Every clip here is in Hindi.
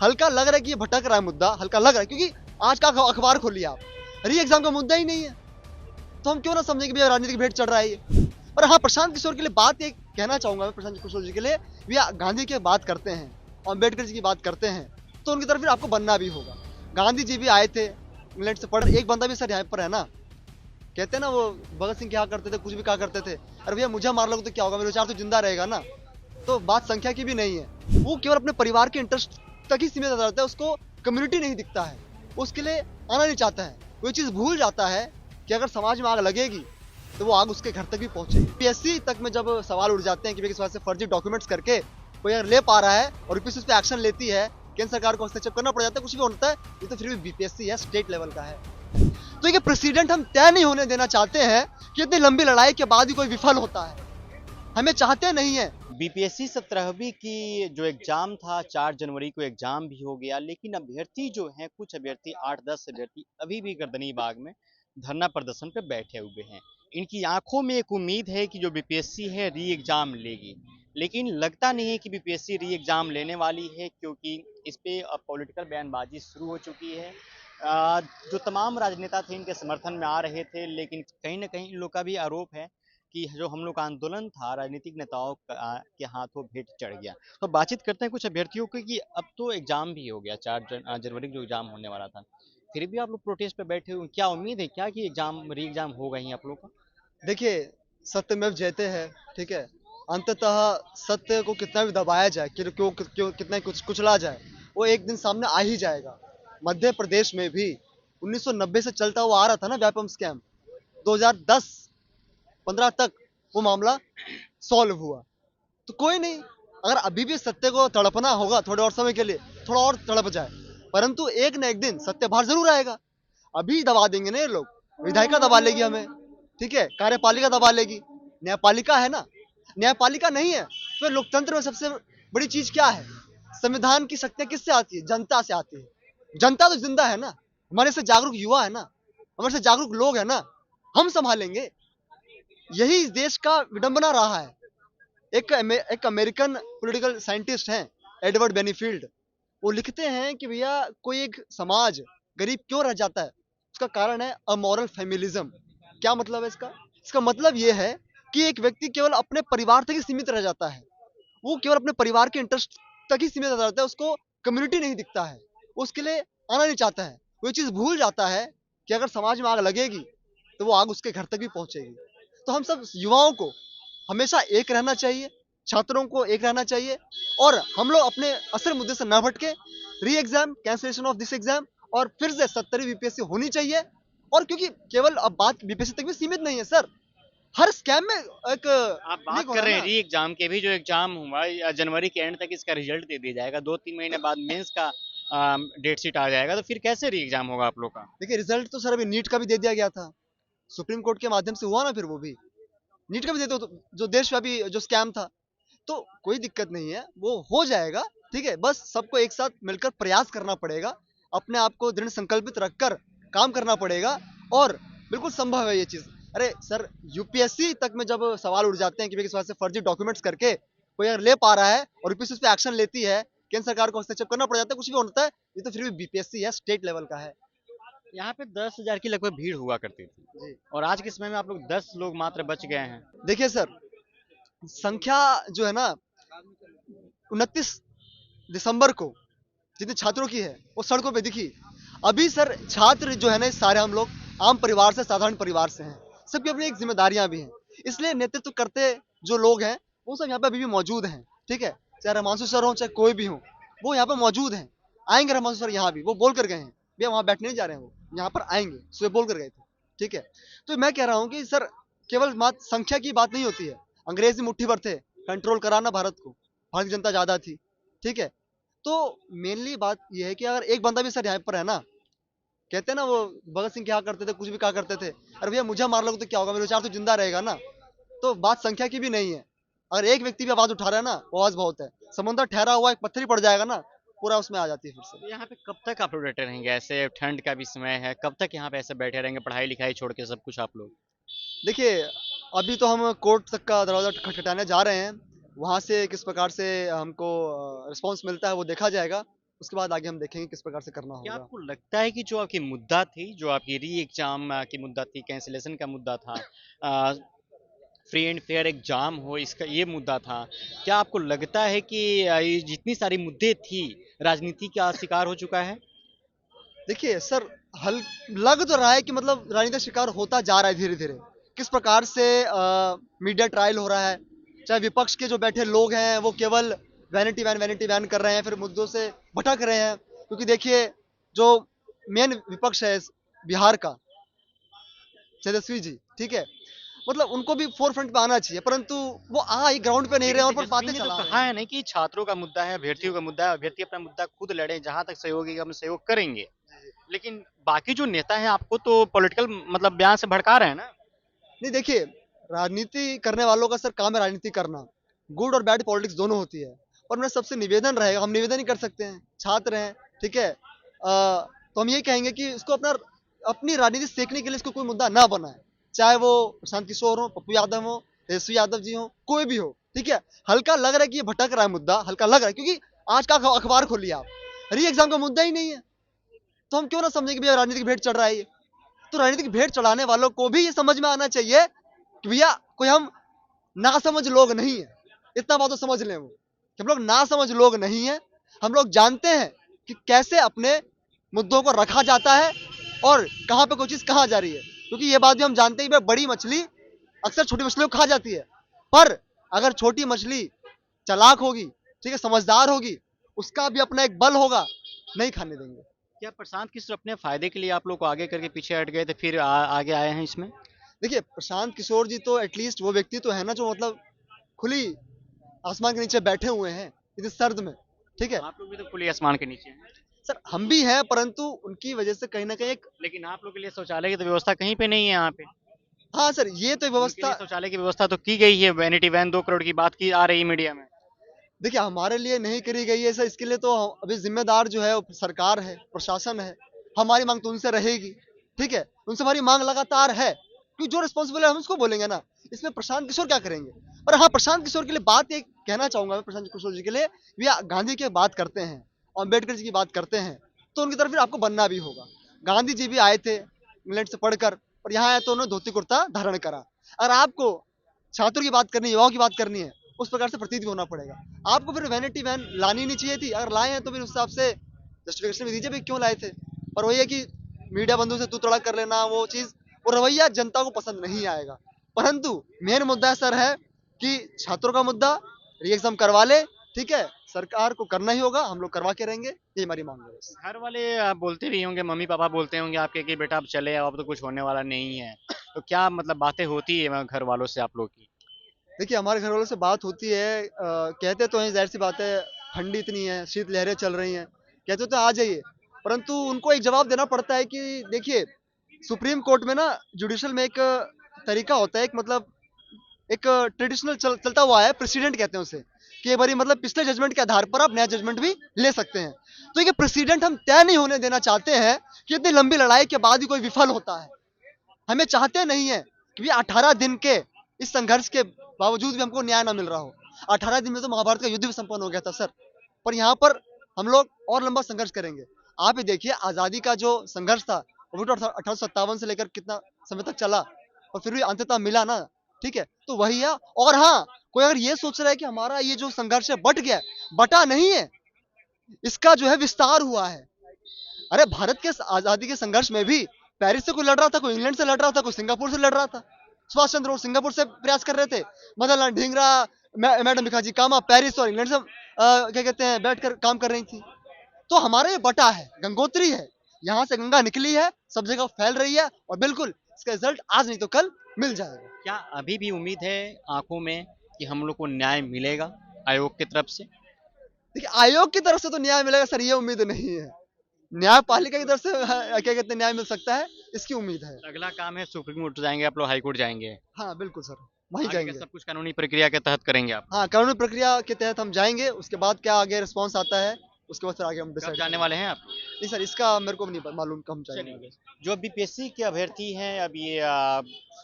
हल्का लग रहा है कि ये भटक रहा है मुद्दा, हल्का लग रहा है क्योंकि आज का अखबार खोलिए आप, री एग्जाम का मुद्दा ही नहीं है, तो हम क्यों ना समझें कि भैया राजनीतिक भेंट चढ़ रहा है ये। और हाँ, प्रशांत किशोर के लिए बात एक कहना चाहूंगा मैं, प्रशांत किशोर जी के लिए, भैया गांधी की बात करते हैं, अम्बेडकर जी की बात करते हैं, तो उनकी तरफ फिर आपको बनना भी होगा। गांधी जी भी आए थे इंग्लैंड से पढ़, एक बंदा भी सर यहाँ पर है ना, कहते हैं ना वो भगत सिंह क्या करते थे, कुछ भी कहा करते थे, अरे भैया मुझे मार लोगे तो क्या होगा, मेरे विचार तो जिंदा रहेगा ना। तो बात संख्या की भी नहीं है, वो केवल अपने परिवार के इंटरेस्ट तक ही सीमित रहता है, उसको कम्युनिटी नहीं दिखता है, उसके लिए आना नहीं चाहता है, वो ये चीज भूल जाता है कि अगर समाज में आग लगेगी तो वो आग उसके घर तक भी पहुंचेगी। पीएससी तक में जब सवाल उठ जाते हैं कि किस वजह से फर्जी डॉक्यूमेंट्स करके कोई अगर ले पा रहा है और यूपीएससी उस पर एक्शन लेती है, केंद्र सरकार को हस्तक्षेप करना पड़ जाता है, कुछ भी होता है, ये तो फिर भी बीपीएससी है, स्टेट लेवल का है। तो ये प्रेसिडेंट हम तय नहीं होने देना चाहते हैं कि इतनी लंबी लड़ाई के बाद ही कोई विफल होता है, हमें चाहते नहीं है। बीपीएससी 17वीं की जो एग्जाम था 4 जनवरी को एग्जाम भी हो गया, लेकिन अभ्यर्थी जो हैं, कुछ अभ्यर्थी 8-10 अभ्यर्थी अभी भी गर्दनी बाग में धरना प्रदर्शन पे बैठे हुए हैं। इनकी आंखों में एक उम्मीद है कि जो बीपीएससी है री एग्जाम लेगी, लेकिन लगता नहीं है कि बीपीएससी री एग्जाम लेने वाली है, क्योंकि इस पे अब पॉलिटिकल बयानबाजी शुरू हो चुकी है। जो तमाम राजनेता थे इनके समर्थन में आ रहे थे, लेकिन कहीं ना कहीं इन लोग का भी आरोप है कि जो हम लोग का आंदोलन था राजनीतिक नेताओं के हाथों भेंट चढ़ गया। तो बातचीत करते हैं कुछ अभ्यर्थियों की कि अब तो एग्जाम भी हो गया, 4 जनवरी को जो एग्जाम होने वाला था, फिर भी आप लोग प्रोटेस्ट पे बैठे हुए, क्या उम्मीद है क्या कि एग्जाम री एग्जाम होगा ही आप लोग का? देखिए, सत्यमेव जयते है, ठीक है, अंततः सत्य को कितना भी दबाया जाए, क्यों कितना ही कुचला जाए, वो एक दिन सामने आ ही जाएगा। मध्य प्रदेश में भी 1990 से चलता हुआ आ रहा था ना व्यापम स्कैम, 2010-15 तक वो मामला सॉल्व हुआ। तो कोई नहीं, अगर अभी भी सत्य को तड़पना होगा थोड़े और समय के लिए, थोड़ा और तड़प जाए, परंतु एक न एक दिन सत्य बाहर जरूर आएगा। अभी दबा देंगे ना ये लोग, विधायिका दबा लेगी हमें, ठीक है, कार्यपालिका दबा लेगी, न्यायपालिका है ना, न्यायपालिका नहीं है, तो लोकतंत्र में सबसे बड़ी चीज क्या है? संविधान की शक्तियां किससे आती है? जनता से आती है। जनता तो जिंदा है ना, हमारे से जागरूक युवा है ना, हमारे से जागरूक लोग है ना, हम संभालेंगे। यही इस देश का विडंबना रहा है। एक अमेरिकन पॉलिटिकल साइंटिस्ट हैं, एडवर्ड बेनीफील्ड, वो लिखते हैं कि भैया कोई एक समाज गरीब क्यों रह जाता है, उसका कारण है अमोरल फेमिनिज्म। क्या मतलब है इसका? इसका मतलब ये है कि एक व्यक्ति केवल अपने परिवार तक ही सीमित रह जाता है, वो केवल अपने परिवार के इंटरेस्ट तक ही सीमित रह जाता है, उसको कम्युनिटी नहीं दिखता है, वो उसके लिए आना नहीं चाहता है, वो ये चीज भूल जाता है कि अगर समाज में आग लगेगी तो वो आग उसके घर तक भी पहुंचेगी। तो हम सब युवाओं को हमेशा एक रहना चाहिए, छात्रों को एक रहना चाहिए, और हम लोग अपने असल मुद्दे से न भटके, री exam, cancellation of this exam, और फिर से 70वीं बीपीएससी होनी चाहिए। और क्योंकि केवल अब बात बीपीएससी तक भी सीमित नहीं है सर, हर स्कैम में एक आप लीक बात हो कर रहा है रहे हैं ना। री एग्जाम के भी, जो एग्जाम हुआ जनवरी के एंड तक इसका रिजल्ट दे दिया जाएगा, 2-3 महीने बाद मेंस का डेट शीट आ जाएगा, तो फिर कैसे री एग्जाम होगा आप लोग का? देखिए, रिजल्ट तो सर अभी नीट का भी दे दिया गया था, सुप्रीम कोर्ट के माध्यम से हुआ ना, फिर वो भी नीट का भी दे दो, तो जो देशव्यापी जो स्कैम था, तो कोई दिक्कत नहीं है, वो हो जाएगा। ठीक है, बस सबको एक साथ मिलकर प्रयास करना पड़ेगा, अपने आप को दृढ़ संकल्पित रखकर काम करना पड़ेगा, और बिल्कुल संभव है ये चीज। अरे सर, यूपीएससी तक में जब सवाल उठ जाते हैं कि किस वजह से फर्जी डॉक्यूमेंट्स करके कोई अगर ले पा रहा है और यूपीएससी उस पर एक्शन लेती है, केंद्र सरकार को हस्तक्षेप करना पड़ जाता है, कुछ भी होता है, ये तो फिर भी बीपीएससी है, स्टेट लेवल का है। यहाँ पे 10,000 की लगभग भीड़ हुआ करती थी, जी, और आज के समय में आप लोग 10 लोग मात्र बच गए हैं। देखिए सर, संख्या जो है ना, 29 दिसंबर को जितने छात्रों की है वो सड़कों पे दिखी। अभी सर छात्र जो है ना, सारे हम लोग आम परिवार से, साधारण परिवार से हैं, सबकी अपनी एक जिम्मेदारियां भी हैं, इसलिए नेतृत्व करते जो लोग हैं वो सब यहाँ पे अभी भी मौजूद हैं। ठीक है, चाहे रमांशु सर हो, चाहे कोई भी हो, वो यहाँ पे मौजूद हैं। आएंगे रमांशु सर यहाँ भी, वो बोल कर गए हैं, भैया वहां बैठने नहीं जा रहे हैं, वो यहाँ पर आएंगे, सुबह बोल कर गए थे। ठीक है, तो मैं कह रहा हूँ कि सर केवल मात्र संख्या की बात नहीं होती है, अंग्रेजी मुट्ठी भर थे, कंट्रोल कराना भारत को, भारत की जनता ज्यादा थी। ठीक है, तो मेनली बात यह है कि अगर एक बंदा भी सर यहाँ पर है ना, कहते हैं ना वो भगत सिंह क्या करते थे, कुछ भी कहा करते थे, अरे भैया मुझे मार लोगे तो क्या होगा, मेरे विचार तो जिंदा रहेगा ना। तो बात संख्या की भी नहीं है, अगर एक व्यक्ति भी आवाज उठा रहा है ना, वो आवाज बहुत है। समुद्र ठहरा हुआ एक पत्थर ही पड़ जाएगा ना, पूरा उसमें आ जाती है फिर से। तो यहाँ पे कब तक आप लोग डटे रहेंगे? ऐसे ठंड का भी समय है, कब तक यहाँ पे ऐसे बैठे रहेंगे, पढ़ाई लिखाई छोड़ के सब कुछ आप लोग? देखिए, अभी तो हम कोर्ट तक का दरवाजा खटखटाने जा रहे हैं, वहां से किस प्रकार से हमको रिस्पॉन्स मिलता है वो देखा जाएगा। उसके बाद आगे हम देखेंगे किस प्रकार से करना क्या होगा। आपको लगता है कि जो आपकी मुद्दा थी, जो आपकी री एग्जाम की मुद्दा थी, कैंसिलेशन का मुद्दा था, फ्री एंड फेयर एग्जाम हो, इसका ये मुद्दा था, क्या आपको लगता है कि ये जितनी सारी मुद्दे थी, राजनीति का शिकार हो चुका है? देखिए सर, हल लग तो रहा है कि मतलब राजनीति का शिकार होता जा रहा है धीरे धीरे। किस प्रकार से मीडिया ट्रायल हो रहा है, चाहे विपक्ष के जो बैठे लोग हैं वो केवल वैनिटी वैन कर रहे हैं, फिर मुद्दों से भटक रहे हैं। क्योंकि देखिए, जो मेन विपक्ष है इस बिहार का, तेजस्वी जी, ठीक है, मतलब उनको भी फोर फ्रंट पे आना चाहिए, परंतु वो आ ही ग्राउंड पे नहीं रहे लेकिन हैं और पर तेजस्वी बातें ने तो चला रहे कहा हैं। है ना कि छात्रों का मुद्दा है, अभ्यर्थियों का मुद्दा है, अभ्यर्थी अपना मुद्दा खुद लड़े, जहां तक सहयोगी हम सहयोग करेंगे। लेकिन बाकी जो नेता है आपको तो पॉलिटिकल मतलब बयान से भड़का रहे हैं ना। नहीं देखिए, राजनीति करने वालों का सर काम है राजनीति करना। गुड और बैड पॉलिटिक्स दोनों होती है। और मेरा सबसे निवेदन रहेगा, हम निवेदन ही कर सकते हैं, छात्र हैं, ठीक है, तो हम ये कहेंगे कि इसको अपना अपनी राजनीति सीखने के लिए इसको कोई मुद्दा ना बनाए। चाहे वो प्रशांत किशोर हो, पप्पू यादव हो, तेजस्वी यादव जी हो, कोई भी हो, ठीक है। हल्का लग रहा है कि ये भटक रहा है मुद्दा, हल्का लग रहा है, क्योंकि आज का अखबार खोलिए आप, री एग्जाम का मुद्दा ही नहीं है। तो हम क्यों ना समझे कि भैया राजनीतिक भेंट चढ़ रहा है ये। तो राजनीतिक भेंट चढ़ाने वालों को भी ये समझ में आना चाहिए कि भैया कोई हम नासमझ लोग नहीं है। इतना बात तो समझ लें वो कि हम लोग नासमझ लोग नहीं है। हम लोग जानते हैं कि कैसे अपने मुद्दों को रखा जाता है और कहाँ पे कोई चीज कहाँ जा रही है। क्योंकि ये बात भी हम जानते हैं कि बड़ी मछली अक्सर छोटी मछलियों को खा जाती है, पर अगर छोटी मछली चालाक होगी, ठीक है, समझदार होगी, उसका भी अपना एक बल होगा, नहीं खाने देंगे। क्या प्रशांत किशोर अपने फायदे के लिए आप लोग को आगे करके पीछे हट गए थे, फिर आगे आए हैं इसमें? देखिए, प्रशांत किशोर जी तो एटलीस्ट वो व्यक्ति तो है ना जो मतलब खुली आसमान के नीचे बैठे हुए हैं इस सर्द में, ठीक है। आप लोग भी तो खुले आसमान के नीचे हैं। सर हम भी हैं, परंतु उनकी वजह से कहीं ना कहीं एक, लेकिन आप लोग के लिए शौचालय की तो व्यवस्था कहीं पे नहीं है यहाँ पे। हाँ सर, ये तो एक उनके लिए व्यवस्था। शौचालय की व्यवस्था तो की गई है, वैनिटी वैन 2 करोड़ की बात की आ रही है मीडिया में। देखिए, हमारे लिए नहीं करी गई है सर, इसके लिए तो अभी जिम्मेदार जो है वो सरकार है, प्रशासन है। हमारी मांग तो उनसे रहेगी, ठीक है, उनसे हमारी मांग लगातार है, क्योंकि जो रिस्पॉन्सिबल है हम उसको बोलेंगे ना। इसमें प्रशांत किशोर क्या करेंगे। और हाँ, प्रशांत किशोर के लिए बात एक कहना चाहूंगा मैं, प्रशांत किशोर जी के लिए, भैया गांधी की बात करते हैं, अम्बेडकर जी की बात करते हैं, तो उनकी तरफ फिर आपको बनना भी होगा। गांधी जी भी आए थे इंग्लैंड से पढ़कर, और यहाँ आए तो उन्होंने धोती कुर्ता धारण करा। अगर आपको छात्रों की बात करनी है, युवाओं की बात करनी है, उस प्रकार से प्रतीत भी होना पड़ेगा। आपको फिर वैनिटी वैन लानी नहीं चाहिए थी, अगर लाए हैं तो फिर उस हिसाब से जस्टिफिकेशन भी दीजिए भी क्यों लाए थे। और वही है कि मीडिया बंधु से तू तड़ा कर लेना, वो चीज, वो रवैया जनता को पसंद नहीं आएगा। परंतु मेन मुद्दा सर है कि छात्रों का मुद्दा, री एग्जाम करवा ले, ठीक है, सरकार को करना ही होगा, हम लोग करवा के रहेंगे, ये हमारी मांग है बस। घर वाले बोलते भी होंगे, मम्मी पापा बोलते होंगे आपके कि बेटा अब चले आओ, अब तो कुछ होने वाला नहीं है। तो क्या मतलब बातें होती है वहाँ घर वालों से आप लोग की? देखिए, हमारे घर वालों से बात होती है, कहते तो हैं, जाहिर सी बात है, ठंडी इतनी है, शीत लहरें चल रही हैं, कहते तो आ जाइए, परंतु उनको एक जवाब देना पड़ता है कि देखिए, सुप्रीम कोर्ट में ना जुडिशल में एक तरीका होता है, एक मतलब एक ट्रेडिशनल चलता हुआ है, प्रेसिडेंट कहते हैं उसे, कि एक बारी मतलब पिछले जजमेंट के आधार पर आप नया जजमेंट भी ले सकते हैं। तो ये प्रेसिडेंट हम तय नहीं होने देना चाहते हैं कि इतनी लंबी लड़ाई के बाद ही कोई विफल होता है। हमें चाहते नहीं है कि 18 दिन के इस संघर्ष के बावजूद भी हमको न्याय ना मिल रहा हो। 18 दिन में तो महाभारत का युद्ध भी संपन्न हो गया था सर, पर यहाँ पर हम लोग और लंबा संघर्ष करेंगे। आप ही देखिए, आजादी का जो संघर्ष था वो तो 1857 से लेकर कितना समय तक चला, और फिर भी अंततः मिला ना, ठीक है, तो वही है। और हाँ, कोई अगर ये सोच रहा है कि हमारा ये जो संघर्ष है बट गया, बटा नहीं है, इसका जो है विस्तार हुआ है। अरे भारत के आजादी के संघर्ष में भी पेरिस से कोई लड़ रहा था, कोई इंग्लैंड से लड़ रहा था, कोई सिंगापुर से लड़ रहा था। सुभाष चंद्र बोस सिंगापुर से प्रयास कर रहे थे, मदनलाल ढींगरा, मैडम भिखाजी कामा पेरिस और इंग्लैंड से क्या कहते हैं बैठकर काम कर रही थी। तो हमारा ये बटा है, गंगोत्री है, यहाँ से गंगा निकली है, सब जगह फैल रही है, और बिल्कुल इसका रिजल्ट आज नहीं तो कल मिल जाएगा। क्या अभी भी उम्मीद है आंखों में कि हम लोग को न्याय मिलेगा आयोग की तरफ से? देखिए, आयोग की तरफ से तो न्याय मिलेगा सर, ये उम्मीद नहीं है। न्यायपालिका की तरफ से क्या कहते हैं न्याय मिल सकता है, इसकी उम्मीद है। अगला काम है सुप्रीम कोर्ट जाएंगे आप लोग, हाई कोर्ट जाएंगे? हाँ बिल्कुल सर, वहीं आगे का जाएंगे। सब कुछ कानूनी प्रक्रिया के तहत करेंगे आप? हाँ, कानूनी प्रक्रिया के तहत हम जाएंगे, उसके बाद क्या आगे रिस्पॉन्स आता है, उसके बाद फिर आगे हम कब डिसाइड जाने करेंगे। वाले हैं आप? नहीं सर, इसका मेरे को भी नहीं मालूम कब हम जाएंगे चलिए, आगे। जो बीपीएससी के अभ्यर्थी हैं अब ये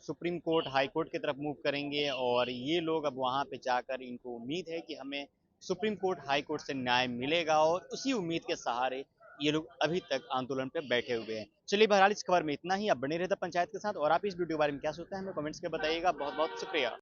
सुप्रीम कोर्ट हाई कोर्ट की तरफ मूव करेंगे और ये लोग अब वहाँ पे जाकर इनको उम्मीद है कि हमें सुप्रीम कोर्ट, हाई कोर्ट से न्याय मिलेगा, और उसी उम्मीद के सहारे ये लोग अभी तक आंदोलन पे बैठे हुए हैं। चलिए बहरहाल इस खबर में इतना ही। अब बने रहता पंचायत के साथ, और आप इस वीडियो के बारे में क्या सोचते हैं हमें कमेंट्स में बताइएगा। बहुत बहुत शुक्रिया।